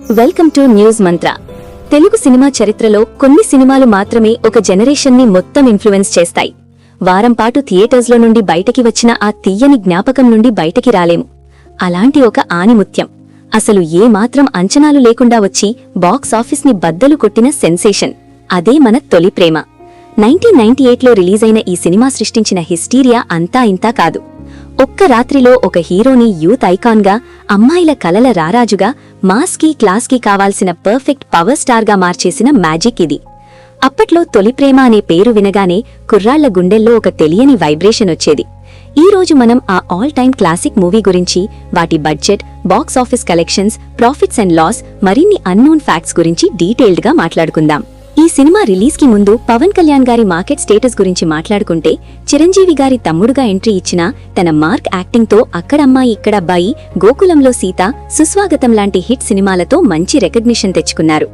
Welcome to news Mantra. Telugu cinema చరిత్రలో కొన్ని సినిమాలు మాత్రమే ఒక జనరేషన్ ని మొత్తం ఇన్ఫ్లుయెన్స్ చేస్తాయి. వారం పాటు థియేటర్స్లో నుండి బయటకి వచ్చిన ఆ తీయని జ్ఞాపకం నుండి బయటకి రాలేము. అలాంటి ఒక ఆణిముత్యం, అసలు ఏ మాత్రం అంచనాలు లేకుండా వచ్చి బాక్స్ ఆఫీస్ ని బద్దలు కొట్టిన సెన్సేషన్, అదే మన తొలి ప్రేమ. 1998లో రిలీజైన ఈ సినిమా సృష్టించిన హిస్టీరియా అంతా ఇంతా కాదు. ఒక్క రాత్రిలో ఒక హీరోని యూత్ ఐకాన్గా, అమ్మాయిల కలల రారాజుగా, మాస్కి క్లాస్కి కావాల్సిన పర్ఫెక్ట్ పవర్ స్టార్గా మార్చేసిన మ్యాజిక్ ఇది. అప్పట్లో తొలి ప్రేమ అనే పేరు వినగానే కుర్రాళ్ల గుండెల్లో ఒక తెలియని వైబ్రేషన్ వచ్చేది. ఈ రోజు మనం ఆ ఆల్ టైమ్ క్లాసిక్ మూవీ గురించి, వాటి budget, box office collections, profits and loss, మరిన్ని అన్నోన్ ఫ్యాక్ట్స్ గురించి డీటెయిల్డ్గా మాట్లాడుకుందాం. ఈ సినిమా రిలీజ్ కి ముందు పవన్ కళ్యాణ్ గారి మార్కెట్ స్టేటస్ గురించి మాట్లాడుకుంటే, చిరంజీవి గారి తమ్ముడుగా ఎంట్రీ ఇచ్చిన తన మార్క్ యాక్టింగ్ తో అక్కడమ్మాయి ఇక్కడబ్బాయి, గోకులంలో సీత, సుస్వాగతం లాంటి హిట్ సినిమాలతో మంచి రికగ్నిషన్ తెచ్చుకున్నారు.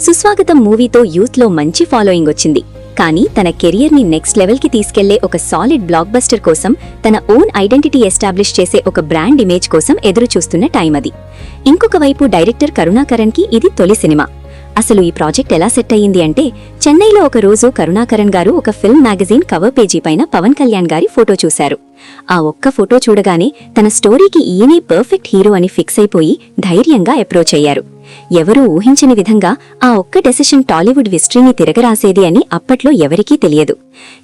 సుస్వాగతం మూవీతో యూత్ లో మంచి ఫాలోయింగ్ వచ్చింది. కానీ తన కెరియర్ ని నెక్స్ట్ లెవెల్ కి తీసుకెళ్లే ఒక సాలిడ్ బ్లాక్ బస్టర్ కోసం, తన ఓన్ ఐడెంటిటీ ఎస్టాబ్లిష్ చేసే ఒక బ్రాండ్ ఇమేజ్ కోసం ఎదురు చూస్తున్న టైం అది. ఇంకొక వైపు డైరెక్టర్ కరుణాకరణ్ కి ఇది తొలి సినిమా. అసలు ఈ ప్రాజెక్ట్ ఎలా సెట్ అయ్యింది అంటే, చెన్నైలో ఒక రోజు కరుణాకరణ్ గారు ఒక ఫిల్మ్ మ్యాగజైన్ కవర్ పేజీ పైన పవన్ కళ్యాణ్ గారి ఫోటో చూశారు. ఆ ఒక్క ఫోటో చూడగానే తన స్టోరీకి ఈయనే పర్ఫెక్ట్ హీరో అని ఫిక్స్ అయిపోయి ధైర్యంగా అప్రోచ్ అయ్యారు. ఎవరూ ఊహించని విధంగా ఆ ఒక్క డెసిషన్ టాలీవుడ్ హిస్టరీని తిరగరాసేది అని అప్పట్లో ఎవరికీ తెలియదు.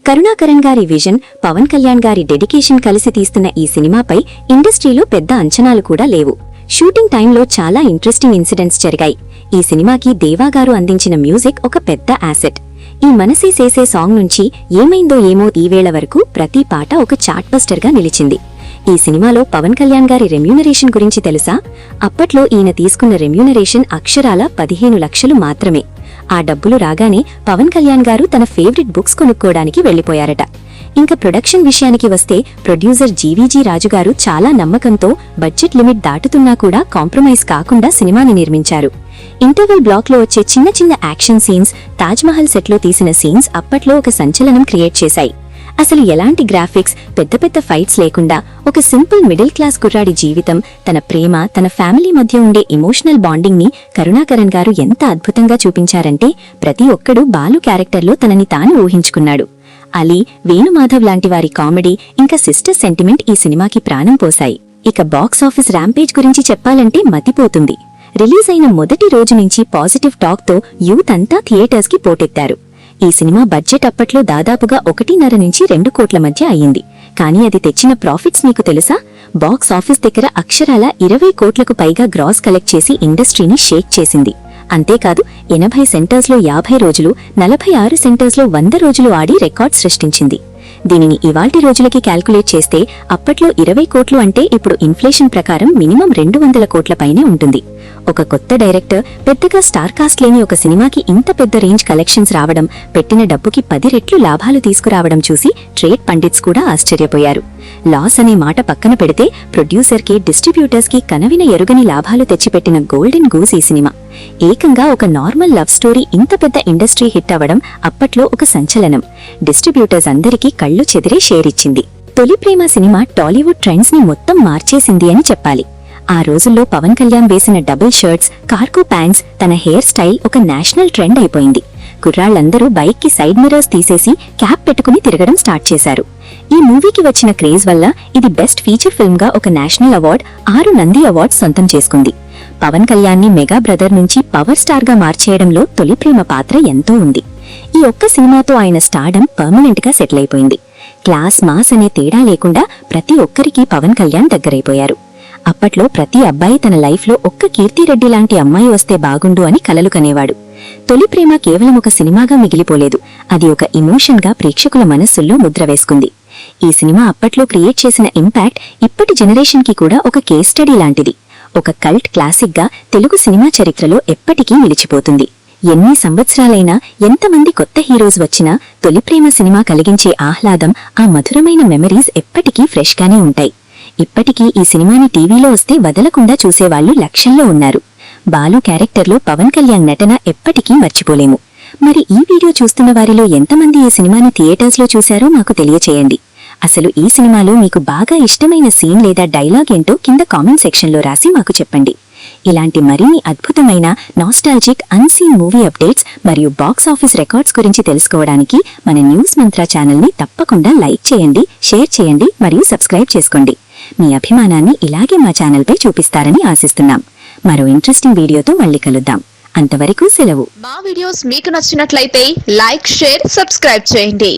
కరుణాకరణ్ గారి విజన్, పవన్ కళ్యాణ్ గారి డెడికేషన్ కలిసి తీస్తున్న ఈ సినిమాపై ఇండస్ట్రీలో పెద్ద అంచనాలు కూడా లేవు. షూటింగ్ టైంలో చాలా ఇంట్రెస్టింగ్ ఇన్సిడెంట్స్ జరిగాయి. ఈ సినిమాకి దేవాగారు అందించిన మ్యూజిక్ ఒక పెద్ద యాసెట్. ఈ మనసే సేసే సాంగ్ నుంచి ఏమైందో ఏమో ఈ వేళ వరకు ప్రతి పాట ఒక చార్ట్ బస్టర్ గా నిలిచింది. ఈ సినిమాలో పవన్ కళ్యాణ్ గారి రెమ్యూనరేషన్ గురించి తెలుసా? అప్పట్లో ఈయన తీసుకున్న రెమ్యూనరేషన్ అక్షరాల 15 లక్షలు మాత్రమే. ఆ డబ్బులు రాగానే పవన్ కళ్యాణ్ గారు తన ఫేవరెట్ బుక్స్ కొనుక్కోవడానికి వెళ్లిపోయారట. ఇంకా ప్రొడక్షన్ విషయానికి వస్తే, ప్రొడ్యూసర్ జీవీజీ రాజుగారు చాలా నమ్మకంతో బడ్జెట్ లిమిట్ దాటుతున్నా కూడా కాంప్రమైజ్ కాకుండా సినిమాని నిర్మించారు. ఇంటర్వెల్ బ్లాక్ లో వచ్చే చిన్న చిన్న యాక్షన్ సీన్స్, తాజ్మహల్ సెట్లో తీసిన సీన్స్ అప్పట్లో ఒక సంచలనం క్రియేట్ చేశాయి. అసలు ఎలాంటి గ్రాఫిక్స్, పెద్ద పెద్ద ఫైట్స్ లేకుండా ఒక సింపుల్ మిడిల్ క్లాస్ కుర్రాడి జీవితం, తన ప్రేమ, తన ఫ్యామిలీ మధ్య ఉండే ఎమోషనల్ బాండింగ్ ని కరుణాకరణ్ గారు ఎంత అద్భుతంగా చూపించారంటే, ప్రతి ఒక్కడూ బాలు క్యారెక్టర్లో తనని తాను ఊహించుకున్నాడు. అలీ, వేణుమాధవ్ లాంటి వారి కామెడీ, ఇంకా సిస్టర్ సెంటిమెంట్ ఈ సినిమాకి ప్రాణం పోశాయి. ఇక బాక్స్ ఆఫీస్ ర్యాంపేజ్ గురించి చెప్పాలంటే మతిపోతుంది. రిలీజ్ అయిన మొదటి రోజు నుంచి పాజిటివ్ టాక్ తో యూత్ అంతా థియేటర్స్ కి పోటెత్తారు. ఈ సినిమా బడ్జెట్ అప్పట్లో దాదాపుగా 1.5 నుంచి 2 కోట్ల మధ్య అయ్యింది. కానీ అది తెచ్చిన ప్రాఫిట్స్ మీకు తెలుసా? బాక్స్ ఆఫీస్ దగ్గర అక్షరాల 20 కోట్లకు పైగా గ్రాస్ కలెక్ట్ చేసి ఇండస్ట్రీని షేక్ చేసింది. అంతేకాదు, 80 సెంటర్స్లో 50 రోజులు, 46 సెంటర్స్లో 100 రోజులు ఆడి రికార్డ్ సృష్టించింది. దీనిని ఇవాల్టి రోజులకి క్యాల్కులేట్ చేస్తే అప్పట్లో 20 కోట్లు అంటే ఇప్పుడు ఇన్ఫ్లేషన్ ప్రకారం మినిమం 200 కోట్ల పైనే ఉంటుంది. ఒక కొత్త డైరెక్టర్, పెద్దగా స్టార్ కాస్ట్ లేని ఒక సినిమాకి ఇంత పెద్ద రేంజ్ కలెక్షన్స్ రావడం, పెట్టిన డబ్బుకి 10 రెట్లు లాభాలు తీసుకురావడం చూసి ట్రేడ్ పండిట్స్ కూడా ఆశ్చర్యపోయారు. లాస్ అనే మాట పక్కన పెడితే, ప్రొడ్యూసర్కి, డిస్ట్రిబ్యూటర్స్కి కనవిన ఎరుగని లాభాలు తెచ్చిపెట్టిన గోల్డెన్ గూస్ ఈ సినిమా. ఏకంగా ఒక నార్మల్ లవ్ స్టోరీ ఇంత పెద్ద ఇండస్ట్రీ హిట్ అవ్వడం అప్పట్లో ఒక సంచలనం. డిస్ట్రిబ్యూటర్స్ అందరికీ కళ్ళు చెదిరే షేర్ ఇచ్చింది. తొలి ప్రేమ సినిమా టాలీవుడ్ ట్రెండ్స్ ని మొత్తం మార్చేసింది అని చెప్పాలి. ఆ రోజుల్లో పవన్ కళ్యాణ్ వేసిన డబుల్ షర్ట్స్, కార్గో ప్యాంట్స్, తన హెయిర్ స్టైల్ ఒక నేషనల్ ట్రెండ్ అయిపోయింది. కుర్రాళ్లందరూ బైక్ కి సైడ్ మిర్రర్స్ తీసేసి క్యాప్ పెట్టుకుని తిరగడం స్టార్ట్ చేశారు. ఈ మూవీకి వచ్చిన క్రేజ్ వల్ల ఇది బెస్ట్ ఫీచర్ ఫిల్మ్ గా ఒక నేషనల్ అవార్డ్, 6 నంది అవార్డ్స్ సొంతం చేసుకుంది. పవన్ కళ్యాణ్ ని మెగా బ్రదర్ నుంచి పవర్ స్టార్ గా మార్చేయడంలో తొలి ప్రేమ పాత్ర ఎంతో ఉంది. ఈ ఒక్క సినిమాతో ఆయన స్టార్డమ్ పర్మనెంట్ గా సెటిల్ అయిపోయింది. క్లాస్, మాస్ అనే తేడా లేకుండా ప్రతి ఒక్కరికి పవన్ కళ్యాణ్ దగ్గరైపోయారు. అప్పట్లో ప్రతి అబ్బాయి తన లైఫ్ లో ఒక్క కీర్తిరెడ్డి లాంటి అమ్మాయి వస్తే బాగుండు అని కలలు కనేవాడు. తొలి ప్రేమ కేవలం ఒక సినిమాగా మిగిలిపోలేదు, అది ఒక ఎమోషన్ గా ప్రేక్షకుల మనస్సుల్లో ముద్ర వేసుకుంది. ఈ సినిమా అప్పట్లో క్రియేట్ చేసిన ఇంపాక్ట్ ఇప్పటి జనరేషన్ కి కూడా ఒక కేస్ స్టడీ లాంటిది. ఒక కల్ట్ క్లాసిక్ గా తెలుగు సినిమా చరిత్రలో ఎప్పటికీ నిలిచిపోతుంది. ఎన్ని సంవత్సరాలైనా, ఎంతమంది కొత్త హీరోస్ వచ్చినా తొలి ప్రేమ సినిమా కలిగించే ఆహ్లాదం, ఆ మధురమైన మెమరీస్ ఎప్పటికీ ఫ్రెష్ గానే ఉంటాయి. ఇప్పటికీ ఈ సినిమాని టీవీలో వస్తే వదలకుండా చూసేవాళ్లు లక్షల్లో ఉన్నారు. బాలు క్యారెక్టర్లో పవన్ కళ్యాణ్ నటన ఎప్పటికీ మర్చిపోలేము. మరి ఈ వీడియో చూస్తున్న వారిలో ఎంతమంది ఈ సినిమాని థియేటర్స్లో చూశారో మాకు తెలియచేయండి. అసలు ఈ సినిమాలో మీకు బాగా ఇష్టమైన సీన్ లేదా డైలాగ్ ఏంటో కింద కామెంట్ సెక్షన్లో రాసి మాకు చెప్పండి. ఇలాంటి మరిన్ని అద్భుతమైన నాస్టాల్జిక్ అన్సీన్ మూవీ అప్డేట్స్ మరియు బాక్స్ ఆఫీస్ రికార్డ్స్ గురించి తెలుసుకోవడానికి మన న్యూస్ మంత్ర ఛానల్ని తప్పకుండా లైక్ చేయండి, షేర్ చేయండి మరియు సబ్స్క్రైబ్ చేసుకోండి. మీ అభిమానాన్ని ఇలాగే మా ఛానల్పై చూపిస్తారని ఆశిస్తున్నాం. మరో ఇంట్రెస్టింగ్ వీడియోతో మళ్ళీ కలుద్దాం. అంతవరకు సెలవు. మా వీడియోస్ మీకు నచ్చినట్లయితే లైక్, షేర్, సబ్స్క్రైబ్ చేయండి.